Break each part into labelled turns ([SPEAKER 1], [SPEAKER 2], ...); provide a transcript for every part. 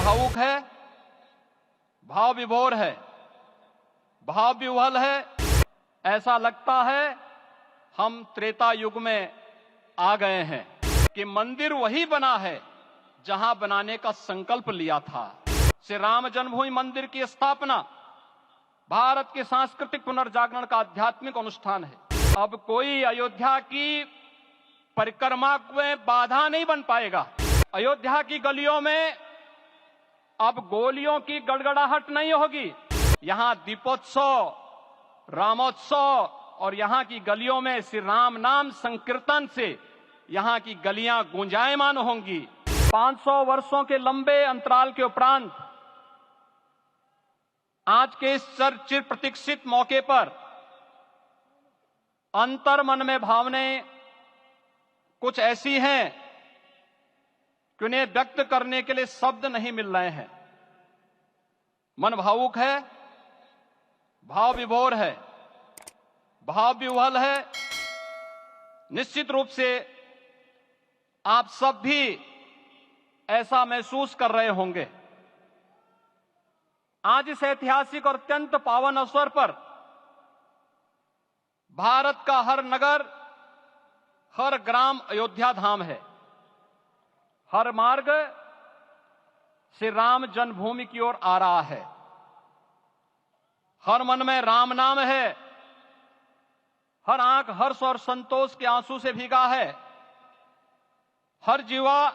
[SPEAKER 1] भावुक है, भाव विभोर है, भाव विह्वल है। ऐसा लगता है हम त्रेता युग में आ गए हैं कि मंदिर वही बना है जहां बनाने का संकल्प लिया था। श्री राम जन्मभूमि मंदिर की स्थापना भारत के सांस्कृतिक पुनर्जागरण का आध्यात्मिक अनुष्ठान है। अब कोई अयोध्या की परिक्रमा में बाधा नहीं बन पाएगा। अयोध्या की गलियों में अब गोलियों की गड़गड़ाहट नहीं होगी। यहां दीपोत्सव, रामोत्सव और यहां की गलियों में श्री राम नाम संकीर्तन से यहां की गलियां गुंजायमान होंगी। 500 वर्षों के लंबे अंतराल के उपरांत आज के इस चिर प्रतीक्षित मौके पर अंतर मन में भावनाएं कुछ ऐसी हैं कि उन्हें व्यक्त करने के लिए शब्द नहीं मिल रहे हैं। मन भावुक है, भाव विभोर है, भाव विह्वल है। निश्चित रूप से आप सब भी ऐसा महसूस कर रहे होंगे। आज इस ऐतिहासिक और अत्यंत पावन अवसर पर भारत का हर नगर, हर ग्राम अयोध्या धाम है। हर मार्ग श्री राम जन्मभूमि की ओर आ रहा है। हर मन में राम नाम है। हर आंख हर्ष और संतोष के आंसू से भीगा है। हर जीवा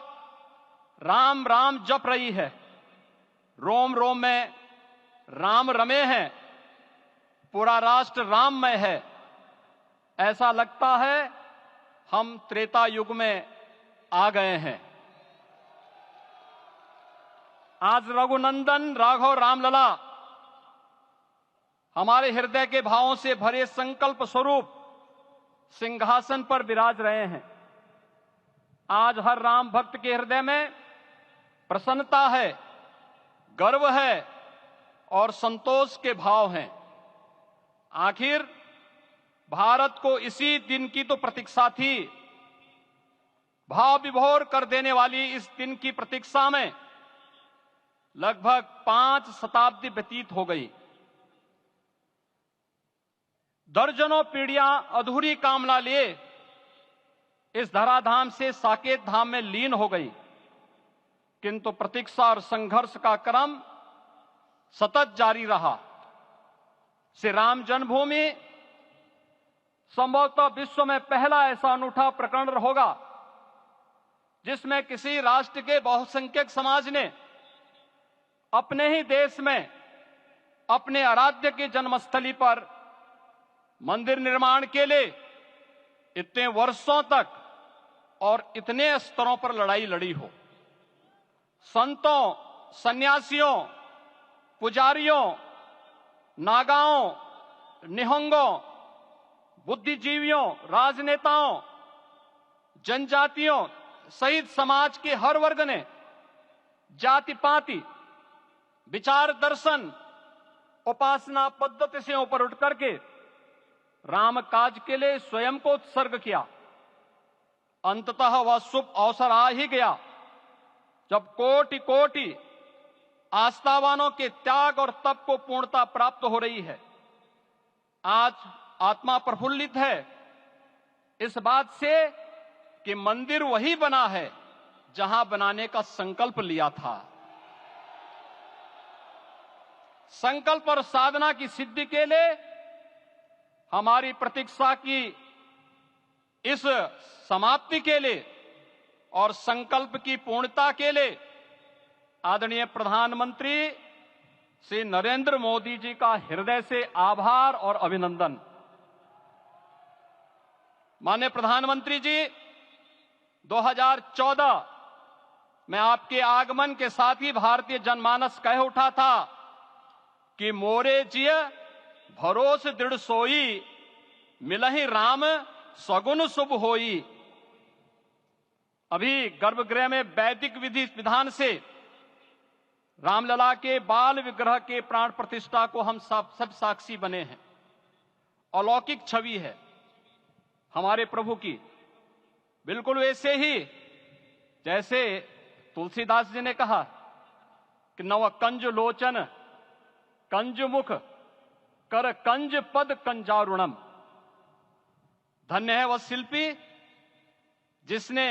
[SPEAKER 1] राम राम जप रही है। रोम रोम में राम रमे हैं। पूरा राष्ट्र राममय है। ऐसा लगता है हम त्रेता युग में आ गए हैं। आज रघुनंदन राघव रामलला हमारे हृदय के भावों से भरे संकल्प स्वरूप सिंहासन पर विराज रहे हैं। आज हर राम भक्त के हृदय में प्रसन्नता है, गर्व है और संतोष के भाव हैं। आखिर भारत को इसी दिन की तो प्रतीक्षा थी। भाव विभोर कर देने वाली इस दिन की प्रतीक्षा में लगभग 5 शताब्दी व्यतीत हो गई। दर्जनों पीढ़ियां अधूरी कामना लिए इस धराधाम से साकेत धाम में लीन हो गई, किंतु प्रतीक्षा और संघर्ष का क्रम सतत जारी रहा। श्री राम जन्मभूमि संभवतः विश्व में पहला ऐसा अनूठा प्रकरण होगा जिसमें किसी राष्ट्र के बहुसंख्यक समाज ने अपने ही देश में अपने आराध्य की जन्मस्थली पर मंदिर निर्माण के लिए इतने वर्षों तक और इतने स्तरों पर लड़ाई लड़ी हो। संतों, सन्यासियों, पुजारियों, नागाओं, निहंगों, बुद्धिजीवियों, राजनेताओं, जनजातियों सहित समाज के हर वर्ग ने जाति पाति, विचार दर्शन, उपासना पद्धति से ऊपर उठ करके राम काज के लिए स्वयं को उत्सर्ग किया। अंततः वह शुभ अवसर आ ही गया जब कोटि कोटि आस्थावानों के त्याग और तप को पूर्णता प्राप्त हो रही है। आज आत्मा प्रफुल्लित है इस बात से कि मंदिर वही बना है जहां बनाने का संकल्प लिया था। संकल्प और साधना की सिद्धि के लिए हमारी प्रतीक्षा की इस समाप्ति के लिए और संकल्प की पूर्णता के लिए आदरणीय प्रधानमंत्री श्री नरेंद्र मोदी जी का हृदय से आभार और अभिनंदन। माननीय प्रधानमंत्री जी, 2014 में आपके आगमन के साथ ही भारतीय जनमानस कह उठा था कि मोरे जिय भरोस दृढ़ सोई, मिलहि राम सगुन शुभ होई। अभी गर्भगृह में वैदिक विधि विधान से रामलला के बाल विग्रह के प्राण प्रतिष्ठा को हम सब साक्षी बने हैं। अलौकिक छवि है हमारे प्रभु की, बिल्कुल वैसे ही जैसे तुलसीदास जी ने कहा कि नव कंज लोचन कंज मुख कर कंज पद कंजारुणम। धन्य है वह शिल्पी जिसने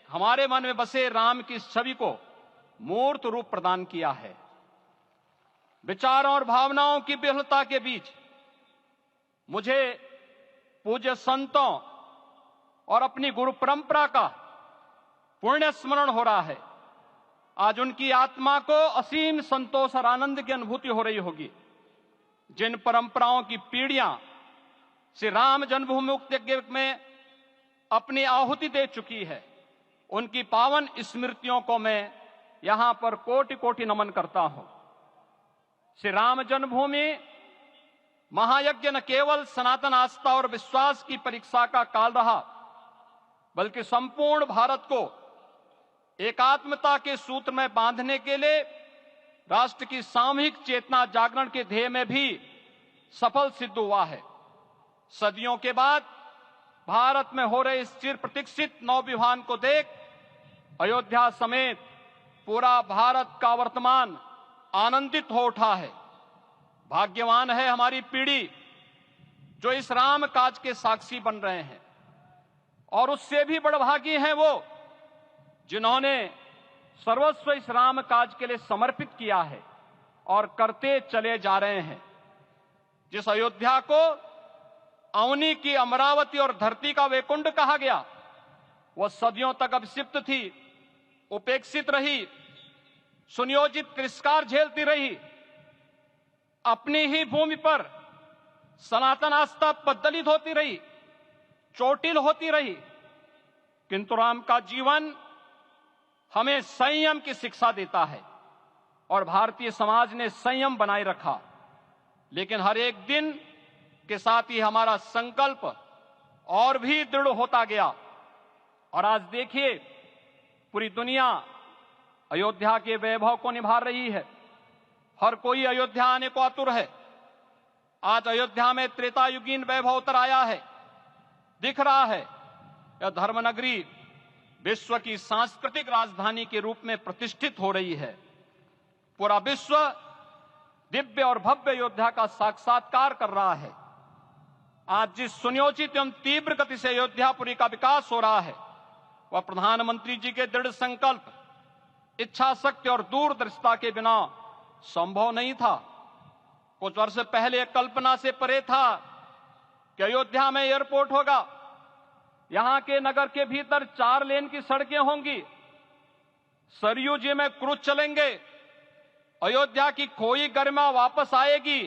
[SPEAKER 1] हमारे मन में बसे राम की छवि को मूर्त रूप प्रदान किया है। विचारों और भावनाओं की विहलता के बीच मुझे पूज्य संतों और अपनी गुरु परंपरा का पुण्य स्मरण हो रहा है। आज उनकी आत्मा को असीम संतोष और आनंद की अनुभूति हो रही होगी। जिन परंपराओं की पीढ़ियां श्री राम जन्मभूमि मुक्ति यज्ञ में अपनी आहुति दे चुकी है, उनकी पावन स्मृतियों को मैं यहां पर कोटि कोटि नमन करता हूं। श्री राम जन्मभूमि महायज्ञ न केवल सनातन आस्था और विश्वास की परीक्षा का काल रहा, बल्कि संपूर्ण भारत को एकात्मता के सूत्र में बांधने के लिए राष्ट्र की सामूहिक चेतना जागरण के ध्येय में भी सफल सिद्ध हुआ है। सदियों के बाद भारत में हो रहे इस चिर प्रतीक्षित नवविवाह को देख अयोध्या समेत पूरा भारत का वर्तमान आनंदित हो उठा है। भाग्यवान है हमारी पीढ़ी जो इस राम काज के साक्षी बन रहे हैं, और उससे भी बड़भागी हैं वो जिन्होंने सर्वस्व इस राम काज के लिए समर्पित किया है और करते चले जा रहे हैं। जिस अयोध्या को अवनी की अमरावती और धरती का वैकुंठ कहा गया, वह सदियों तक अभिषिप्त थी, उपेक्षित रही, सुनियोजित तिरस्कार झेलती रही। अपनी ही भूमि पर सनातन आस्था पद्दलित होती रही, चोटिल होती रही, किंतु राम का जीवन हमें संयम की शिक्षा देता है और भारतीय समाज ने संयम बनाए रखा। लेकिन हर एक दिन के साथ ही हमारा संकल्प और भी दृढ़ होता गया, और आज देखिए पूरी दुनिया अयोध्या के वैभव को निभा रही है। हर कोई अयोध्या आने को आतुर है। आज अयोध्या में त्रेतायुगीन वैभव उतर आया है, दिख रहा है। यह धर्मनगरी विश्व की सांस्कृतिक राजधानी के रूप में प्रतिष्ठित हो रही है। पूरा विश्व दिव्य और भव्य अयोध्या का साक्षात्कार कर रहा है। आज जिस सुनियोजित एवं तीव्र गति से अयोध्यापुरी का विकास हो रहा है, वह प्रधानमंत्री जी के दृढ़ संकल्प, इच्छा शक्ति और दूरदर्शिता के बिना संभव नहीं था। कुछ वर्ष पहले कल्पना से परे था कि अयोध्या में एयरपोर्ट होगा, यहां के नगर के भीतर 4 लेन की सड़कें होंगी, सरयू जी में क्रूज चलेंगे, अयोध्या की खोई गरिमा वापस आएगी।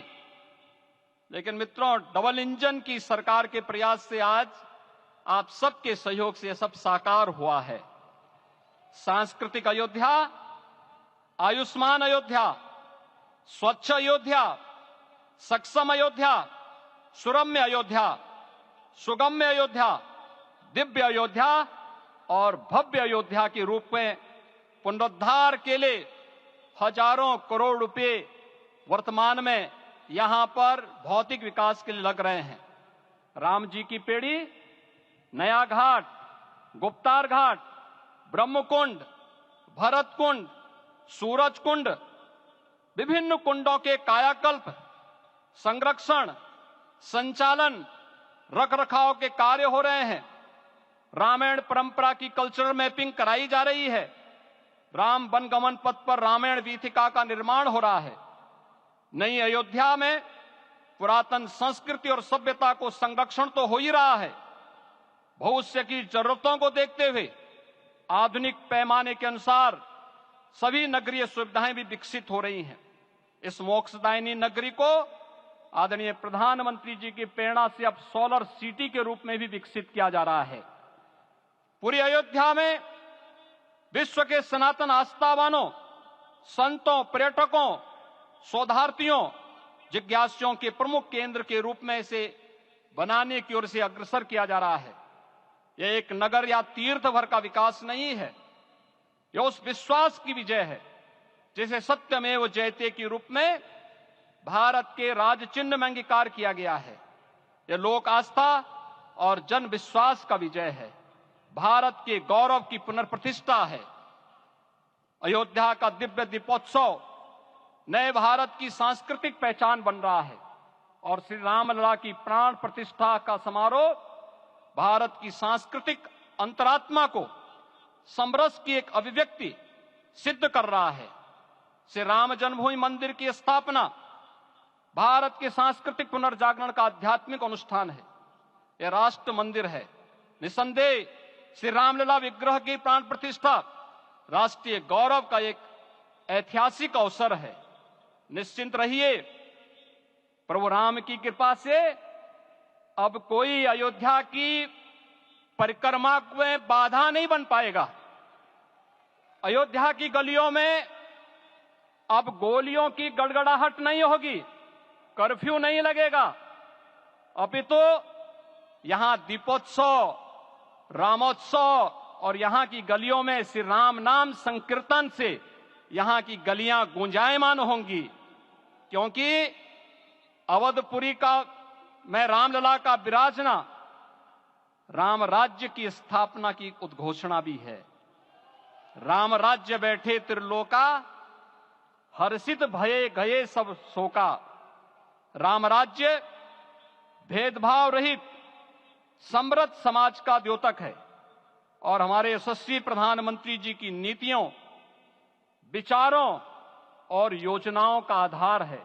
[SPEAKER 1] लेकिन मित्रों, डबल इंजन की सरकार के प्रयास से आज आप सबके सहयोग से यह सब साकार हुआ है। सांस्कृतिक अयोध्या, आयुष्मान अयोध्या, स्वच्छ अयोध्या, सक्षम अयोध्या, सुरम्य अयोध्या, सुगम्य अयोध्या, दिव्य अयोध्या और भव्य अयोध्या के रूप में पुनरुद्धार के लिए हजारों करोड़ रुपए वर्तमान में यहां पर भौतिक विकास के लिए लग रहे हैं। राम जी की पेड़ी, नया घाट, गुप्तार घाट, ब्रह्मकुंड, भरत कुंड, सूरज कुंड, विभिन्न कुंडों के कायाकल्प, संरक्षण, संचालन, रखरखाव के कार्य हो रहे हैं। रामायण परंपरा की कल्चरल मैपिंग कराई जा रही है। राम वनगमन पथ पर रामायण वीथिका का निर्माण हो रहा है। नई अयोध्या में पुरातन संस्कृति और सभ्यता को संरक्षण तो हो ही रहा है, भविष्य की जरूरतों को देखते हुए आधुनिक पैमाने के अनुसार सभी नगरीय सुविधाएं भी विकसित हो रही हैं। इस मोक्षदायिनी नगरी को आदरणीय प्रधानमंत्री जी की प्रेरणा से अब सोलर सिटी के रूप में भी विकसित किया जा रहा है। पूरी अयोध्या में विश्व के सनातन आस्थावानों, संतों, पर्यटकों, शोधार्थियों, जिज्ञासुओं के प्रमुख केंद्र के रूप में इसे बनाने की ओर से अग्रसर किया जा रहा है। यह एक नगर या तीर्थ भर का विकास नहीं है, यह उस विश्वास की विजय है जिसे सत्यमेव जयते के रूप में भारत के राज चिन्ह में अंगीकार किया गया है। यह लोक आस्था और जन विश्वास का विजय है, भारत के गौरव की पुनर्प्रतिष्ठा है। अयोध्या का दिव्य दीपोत्सव नए भारत की सांस्कृतिक पहचान बन रहा है और श्री रामलला की प्राण प्रतिष्ठा का समारोह भारत की सांस्कृतिक अंतरात्मा को समरस की एक अभिव्यक्ति सिद्ध कर रहा है। श्री राम जन्मभूमि मंदिर की स्थापना भारत के सांस्कृतिक पुनर्जागरण का आध्यात्मिक अनुष्ठान है। यह राष्ट्र मंदिर है। निसंदेह श्री रामलला विग्रह की प्राण प्रतिष्ठा राष्ट्रीय गौरव का एक ऐतिहासिक अवसर है। निश्चिंत रहिए, प्रभु राम की कृपा से अब कोई अयोध्या की परिक्रमा में बाधा नहीं बन पाएगा। अयोध्या की गलियों में अब गोलियों की गड़गड़ाहट नहीं होगी, कर्फ्यू नहीं लगेगा। अपितु यहां दीपोत्सव, रामोत्सव और यहां की गलियों में श्री राम नाम संकीर्तन से यहां की गलियां गूंजायमान होंगी, क्योंकि अवधपुरी का में रामलला का विराजना राम राज्य की स्थापना की उद्घोषणा भी है। राम राज्य बैठे त्रिलोका, हर्षित भये गए सब शोका। राम राज्य भेदभाव रहित समृद्ध समाज का द्योतक है और हमारे यशस्वी प्रधानमंत्री जी की नीतियों, विचारों और योजनाओं का आधार है।